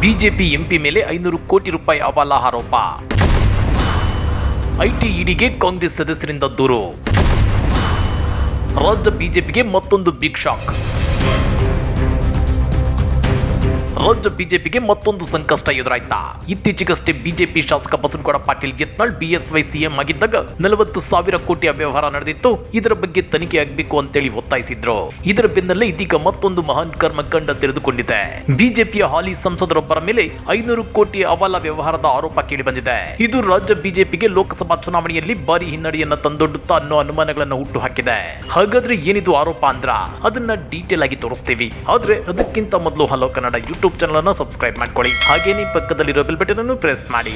BJP MP ಮೇಲೆ 500 ಕೋಟಿ ರೂಪಾಯಿ ಹವಾಲಾ ಆರೋಪ. ಐಟಿ ಇಡಿಗೆ ಕಾಂಗ್ರೆಸ್ ಸದಸ್ಯರಿಂದ ದೂರು. ರಾಜ್ಯ ಬಿಜೆಪಿಗೆ ಮತ್ತೊಂದು ಬಿಗ್ ಶಾಕ್. ರಾಜ್ಯ ಬಿಜೆಪಿಗೆ ಮತ್ತೊಂದು ಸಂಕಷ್ಟ ಎದುರಾಯ್ತಾ. ಇತ್ತೀಚೆಗಷ್ಟೇ ಬಿಜೆಪಿ ಶಾಸಕ ಬಸನಗೌಡ ಪಾಟೀಲ್ ಯತ್ನಾಳ್ ಬಿಎಸ್ವೈ ಸಿಎಂ ಆಗಿದ್ದಾಗ 40,000 ಕೋಟಿ ಅವ್ಯವಹಾರ ನಡೆದಿತ್ತು. ಇದರ ಬಗ್ಗೆ ತನಿಖೆ ಆಗಬೇಕು ಅಂತೇಳಿ ಒತ್ತಾಯಿಸಿದ್ರು. ಇದರ ಬೆನ್ನಲ್ಲೇ ಇದೀಗ ಮತ್ತೊಂದು ಮಹಾನ್ ಕರ್ಮಕಾಂಡ ತೆರೆದುಕೊಂಡಿದೆ. ಬಿಜೆಪಿಯ ಹಾಲಿ ಸಂಸದರೊಬ್ಬರ ಮೇಲೆ 500 ಕೋಟಿ ಹವಾಲಾ ವ್ಯವಹಾರದ ಆರೋಪ ಕೇಳಿ ಬಂದಿದೆ. ಇದು ರಾಜ್ಯ ಬಿಜೆಪಿಗೆ ಲೋಕಸಭಾ ಚುನಾವಣೆಯಲ್ಲಿ ಭಾರಿ ಹಿನ್ನಡೆಯನ್ನ ತಂದೊಡ್ಡುತ್ತಾ ಅನ್ನೋ ಅನುಮಾನಗಳನ್ನು ಹುಟ್ಟುಹಾಕಿದೆ. ಹಾಗಾದ್ರೆ ಏನಿದು ಆರೋಪ ಅಂದ್ರ ಅದನ್ನ ಡೀಟೇಲ್ ಆಗಿ ತೋರಿಸ್ತೀವಿ. ಆದ್ರೆ ಅದಕ್ಕಿಂತ ಮೊದಲು ಹಲೋ ಕನ್ನಡ ಯೂಟ್ಯೂಬ್ ಚಾನಲ್ ಅನ್ನು ಸಬ್ಸ್ಕ್ರೈಬ್ ಮಾಡ್ಕೊಳ್ಳಿ. ಹಾಗೇನೇ ಪಕ್ಕದಲ್ಲಿರೋ ಬೆಲ್ ಬಟನ್ ಅನ್ನು ಪ್ರೆಸ್ ಮಾಡಿ.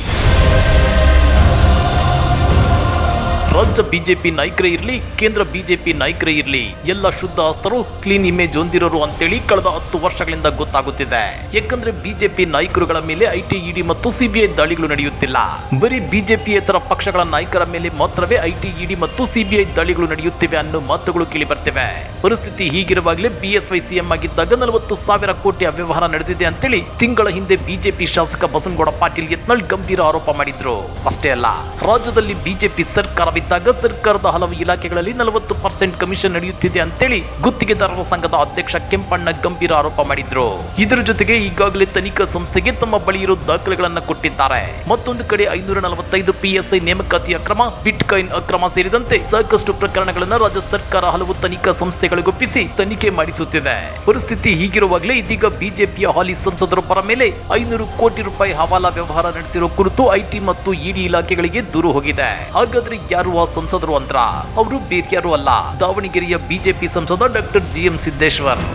ರಾಜ್ಯ ಬಿಜೆಪಿ ನಾಯಕರೇ ಇರಲಿ, ಕೇಂದ್ರ ಬಿಜೆಪಿ ನಾಯಕರೇ ಇರಲಿ, ಎಲ್ಲ ಶುದ್ಧ ಹಸ್ತರು, ಕ್ಲೀನ್ ಇಮೇಜ್ ಹೊಂದಿರೋರು ಅಂತೇಳಿ ಕಳೆದ 10 ವರ್ಷಗಳಿಂದ ಗೊತ್ತಾಗುತ್ತಿದೆ. ಯಾಕಂದ್ರೆ ಬಿಜೆಪಿ ನಾಯಕರುಗಳ ಮೇಲೆ ಐಟಿ ಇಡಿ ಮತ್ತು ಸಿಬಿಐ ದಾಳಿಗಳು ನಡೆಯುತ್ತಿಲ್ಲ. ಬರೀ ಬಿಜೆಪಿಯೇತರ ಪಕ್ಷಗಳ ನಾಯಕರ ಮೇಲೆ ಮಾತ್ರವೇ ಐಟಿ ಇಡಿ ಮತ್ತು ಸಿಬಿಐ ದಾಳಿಗಳು ನಡೆಯುತ್ತಿವೆ ಅನ್ನೋ ಮಾತುಗಳು ಕೇಳಿ ಬರ್ತಿವೆ. ಪರಿಸ್ಥಿತಿ ಹೀಗಿರುವಾಗಲೇ ಬಿಎಸ್ವೈ ಸಿಎಂ ಆಗಿದ್ದಾಗ 40,000 ಕೋಟಿ ಅವ್ಯವಹಾರ ನಡೆದಿದೆ ಅಂತೇಳಿ ತಿಂಗಳ ಹಿಂದೆ ಬಿಜೆಪಿ ಶಾಸಕ ಬಸನಗೌಡ ಪಾಟೀಲ್ ಯತ್ನಾಳ್ ಗಂಭೀರ ಆರೋಪ ಮಾಡಿದ್ರು. ಅಷ್ಟೇ ಅಲ್ಲ, ರಾಜ್ಯದಲ್ಲಿ ಬಿಜೆಪಿ ಸರ್ಕಾರವಿದ್ದಾಗ ಸರ್ಕಾರದ ಹಲವು ಇಲಾಖೆಗಳಲ್ಲಿ 40% ಕಮಿಷನ್ ನಡೆಯುತ್ತಿದೆ ಅಂತೇಳಿ ಗುತ್ತಿಗೆದಾರರ ಸಂಘದ ಅಧ್ಯಕ್ಷ ಕೆಂಪಣ್ಣ ಗಂಭೀರ ಆರೋಪ ಮಾಡಿದ್ರು. ಇದರ ಜೊತೆಗೆ ಈಗಾಗಲೇ ತನಿಖಾ ಸಂಸ್ಥೆಗೆ ತಮ್ಮ ಬಳಿ ಇರೋ ದಾಖಲೆಗಳನ್ನ ಕೊಟ್ಟಿದ್ದಾರೆ. ಮತ್ತೊಂದು ಕಡೆ 545 PSI ನೇಮಕಾತಿ ಅಕ್ರಮ, ಬಿಟ್ಕಾಯಿನ್ ಅಕ್ರಮ ಸೇರಿದಂತೆ ಸಾಕಷ್ಟು ಪ್ರಕರಣಗಳನ್ನ ರಾಜ್ಯ ಸರ್ಕಾರ ಹಲವು ತನಿಖಾ ಸಂಸ್ಥೆಗಳಿಗೊಪ್ಪಿಸಿ ತನಿಖೆ ಮಾಡಿಸುತ್ತಿದೆ. ಪರಿಸ್ಥಿತಿ ಹೀಗಿರುವಾಗಲೇ ಇದೀಗ ಬಿಜೆಪಿಯ ಹಾಲಿ ಸಂಸದರೊಬ್ಬರ ಮೇಲೆ 500 ಕೋಟಿ ರೂಪಾಯಿ ಹವಾಲಾ ವ್ಯವಹಾರ ನಡೆಸಿರೋ ಕುರಿತು ಐಟಿ ಮತ್ತು ಇಡಿ ಇಲಾಖೆಗಳಿಗೆ ದೂರು ಹೋಗಿದೆ. ಹಾಗಾದ್ರೆ ಯಾರು ಆ ಸಂಸದರು ಅಂದ್ರ ಅವರು ಬೇರ್ಯಾರು ಅಲ್ಲ, ದಾವಣಗೆರೆಯ ಬಿಜೆಪಿ ಸಂಸದ ಡಾಕ್ಟರ್ GM ಸಿದ್ದೇಶ್ವರ್.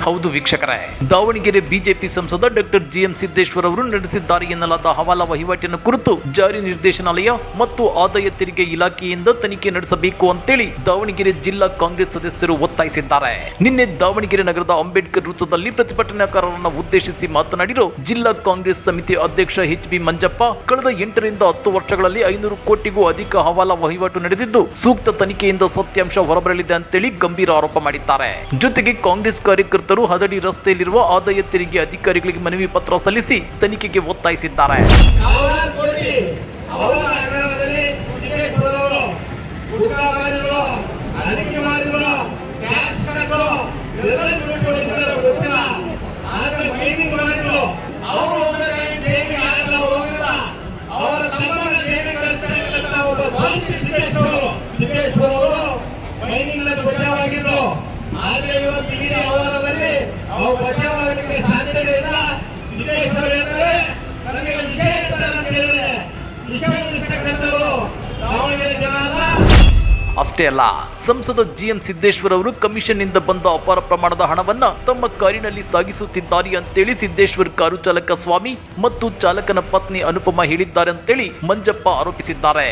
ಹೌದು ವೀಕ್ಷಕರೇ, ದಾವಣಗೆರೆ ಬಿಜೆಪಿ ಸಂಸದ ಡಾಕ್ಟರ್ GM ಸಿದ್ದೇಶ್ವರ್ ಅವರು ನಡೆಸಿದ್ದಾರೆ ಎನ್ನಲಾದ ಹವಾಲಾ ವಹಿವಾಟಿನ ಕುರಿತು ಜಾರಿ ನಿರ್ದೇಶನಾಲಯ ಮತ್ತು ಆದಾಯ ತೆರಿಗೆ ಇಲಾಖೆಯಿಂದ ತನಿಖೆ ನಡೆಸಬೇಕು ಅಂತೇಳಿ ದಾವಣಗೆರೆ ಜಿಲ್ಲಾ ಕಾಂಗ್ರೆಸ್ ಸದಸ್ಯರು ಒತ್ತಾಯಿಸಿದ್ದಾರೆ. ನಿನ್ನೆ ದಾವಣಗೆರೆ ನಗರದ ಅಂಬೇಡ್ಕರ್ ವೃತ್ತದಲ್ಲಿ ಪ್ರತಿಭಟನಾಕಾರರನ್ನು ಉದ್ದೇಶಿಸಿ ಮಾತನಾಡಿರೋ ಜಿಲ್ಲಾ ಕಾಂಗ್ರೆಸ್ ಸಮಿತಿ ಅಧ್ಯಕ್ಷ HB ಮಂಜಪ್ಪ, ಕಳೆದ 8 ರಿಂದ 10 ವರ್ಷಗಳಲ್ಲಿ 500 ಕೋಟಿಗೂ ಅಧಿಕ ಹವಾಲಾ ವಹಿವಾಟು ನಡೆದಿದ್ದು ಸೂಕ್ತ ತನಿಖೆಯಿಂದ ಸತ್ಯಾಂಶ ಹೊರಬರಲಿದೆ ಅಂತೇಳಿ ಗಂಭೀರ ಆರೋಪ ಮಾಡಿದ್ದಾರೆ. ಜೊತೆಗೆ ಕಾಂಗ್ರೆಸ್ ಕಾರ್ಯಕರ್ತರು ಹದಡಿ ರಸ್ತೆಯಲ್ಲಿರುವ ಆದಾಯ ತೆರಿಗೆ ಅಧಿಕಾರಿಗಳಿಗೆ ಮನವಿ ಪತ್ರ ಸಲ್ಲಿಸಿ ತನಿಖೆಗೆ ಒತ್ತಾಯಿಸಿದ್ದಾರೆ. ಅಷ್ಟೇ ಅಲ್ಲ, ಸಂಸದ GM ಸಿದ್ದೇಶ್ವರ್ ಅವರು ಕಮಿಷನ್ ನಿಂದ ಬಂದ ಅಪಾರ ಪ್ರಮಾಣದ ಹಣವನ್ನ ತಮ್ಮ ಕಾರಿನಲ್ಲಿ ಸಾಗಿಸುತ್ತಿದ್ದಾರೆ ಅಂತೇಳಿ ಸಿದ್ದೇಶ್ವರ್ ಕಾರು ಚಾಲಕ ಸ್ವಾಮಿ ಮತ್ತು ಚಾಲಕನ ಪತ್ನಿ ಅನುಪಮ ಹೇಳಿದ್ದಾರೆ ಅಂತೇಳಿ ಮಂಜಪ್ಪ ಆರೋಪಿಸಿದ್ದಾರೆ.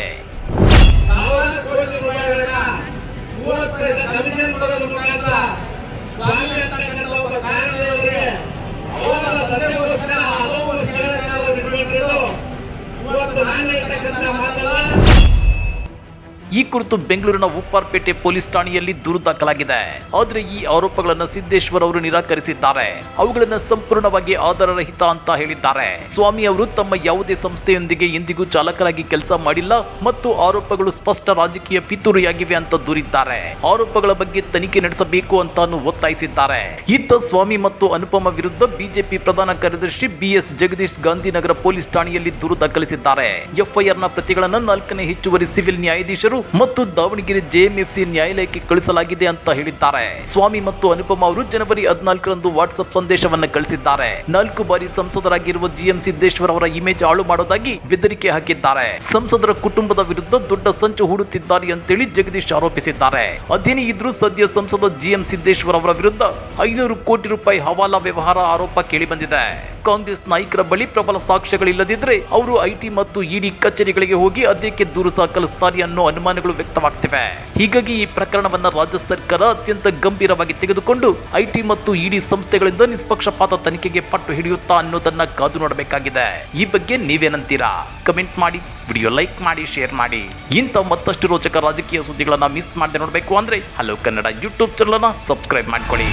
ಈ ಕುರಿತು ಬೆಂಗಳೂರಿನ ಉಪ್ಪಾರಪೇಟೆ ಪೊಲೀಸ್ ಠಾಣೆಯಲ್ಲಿ ದೂರು ದಾಖಲಾಗಿದೆ. ಆದರೆ ಈ ಆರೋಪಗಳನ್ನು ಸಿದ್ದೇಶ್ವರ್ ಅವರು ನಿರಾಕರಿಸಿದ್ದಾರೆ. ಅವುಗಳನ್ನು ಸಂಪೂರ್ಣವಾಗಿ ಆಧಾರರಹಿತ ಅಂತ ಹೇಳಿದ್ದಾರೆ. ಸ್ವಾಮಿ ಅವರು ತಮ್ಮ ಯಾವುದೇ ಸಂಸ್ಥೆಯೊಂದಿಗೆ ಎಂದಿಗೂ ಚಾಲಕರಾಗಿ ಕೆಲಸ ಮಾಡಿಲ್ಲ ಮತ್ತು ಆರೋಪಗಳು ಸ್ಪಷ್ಟ ರಾಜಕೀಯ ಪಿತೂರಿಯಾಗಿವೆ ಅಂತ ದೂರಿದ್ದಾರೆ. ಆರೋಪಗಳ ಬಗ್ಗೆ ತನಿಖೆ ನಡೆಸಬೇಕು ಅಂತಾನು ಒತ್ತಾಯಿಸಿದ್ದಾರೆ. ಇತ್ತ ಸ್ವಾಮಿ ಮತ್ತು ಅನುಪಮ ವಿರುದ್ಧ ಬಿಜೆಪಿ ಪ್ರಧಾನ ಕಾರ್ಯದರ್ಶಿ BS ಜಗದೀಶ್ ಗಾಂಧಿನಗರ ಪೊಲೀಸ್ ಠಾಣೆಯಲ್ಲಿ ದೂರು ದಾಖಲಿಸಿದ್ದಾರೆ. FIR ನ ಪ್ರತಿಗಳನ್ನು 4ನೇ ಹೆಚ್ಚುವರಿ ಸಿವಿಲ್ ನ್ಯಾಯಾಧೀಶರು ಮತ್ತು ದಾವಣಗೆರೆ JMFC ನ್ಯಾಯಾಲಯಕ್ಕೆ ಕಳಿಸಲಾಗಿದೆ ಅಂತ ಹೇಳಿದ್ದಾರೆ. ಸ್ವಾಮಿ ಮತ್ತು ಅನುಪಮ ಅವರು ಜನವರಿ 14ರಂದು ವಾಟ್ಸ್ಆಪ್ ಸಂದೇಶವನ್ನು ಕಳಿಸಿದ್ದಾರೆ. 4 ಬಾರಿ ಸಂಸದರಾಗಿರುವ GM ಸಿದ್ದೇಶ್ವರ್ ಅವರ ಇಮೇಜ್ ಹಾಳು ಮಾಡೋದಾಗಿ ಬೆದರಿಕೆ ಹಾಕಿದ್ದಾರೆ. ಸಂಸದರ ಕುಟುಂಬದ ವಿರುದ್ಧ ದೊಡ್ಡ ಸಂಚು ಹೂಡುತ್ತಿದ್ದಾರೆ ಅಂತೇಳಿ ಜಗದೀಶ್ ಆರೋಪಿಸಿದ್ದಾರೆ. ಅದೇನೇ ಇದ್ರೂ ಸದ್ಯ ಸಂಸದ GM ಸಿದ್ದೇಶ್ವರ್ ಅವರ ವಿರುದ್ಧ 500 ಕೋಟಿ ರೂಪಾಯಿ ಹವಾಲಾ ವ್ಯವಹಾರ ಆರೋಪ ಕೇಳಿ ಬಂದಿದೆ. ಕಾಂಗ್ರೆಸ್ ನಾಯಕರ ಬಳಿ ಪ್ರಬಲ ಸಾಕ್ಷ್ಯಗಳಿಲ್ಲದಿದ್ರೆ ಅವರು ಐಟಿ ಮತ್ತು ಇಡಿ ಕಚೇರಿಗಳಿಗೆ ಹೋಗಿ ಅದಕ್ಕೆ ದೂರು ದಾಖಲಿಸುತ್ತಾರೆ ಅನ್ನೋ ಅನುಮಾನಗಳು ವ್ಯಕ್ತವಾಗ್ತಿವೆ. ಹೀಗಾಗಿ ಈ ಪ್ರಕರಣವನ್ನ ರಾಜ್ಯ ಸರ್ಕಾರ ಅತ್ಯಂತ ಗಂಭೀರವಾಗಿ ತೆಗೆದುಕೊಂಡು ಐಟಿ ಮತ್ತು ಇಡಿ ಸಂಸ್ಥೆಗಳಿಂದ ನಿಷ್ಪಕ್ಷಪಾತ ತನಿಖೆಗೆ ಪಟ್ಟು ಹಿಡಿಯುತ್ತಾ ಅನ್ನೋದನ್ನ ಕಾದು ನೋಡಬೇಕಾಗಿದೆ. ಈ ಬಗ್ಗೆ ನೀವೇನಂತೀರಾ? ಕಮೆಂಟ್ ಮಾಡಿ, ವಿಡಿಯೋ ಲೈಕ್ ಮಾಡಿ, ಶೇರ್ ಮಾಡಿ. ಇಂಥ ಮತ್ತಷ್ಟು ರೋಚಕ ರಾಜಕೀಯ ಸುದ್ದಿಗಳನ್ನ ಮಿಸ್ ಮಾಡದೆ ನೋಡಬೇಕು ಅಂದ್ರೆ ಹಲೋ ಕನ್ನಡ ಯೂಟ್ಯೂಬ್ ಚಾನಲ್ ಅನ್ನ ಸಬ್ಸ್ಕ್ರೈಬ್ ಮಾಡ್ಕೊಳ್ಳಿ.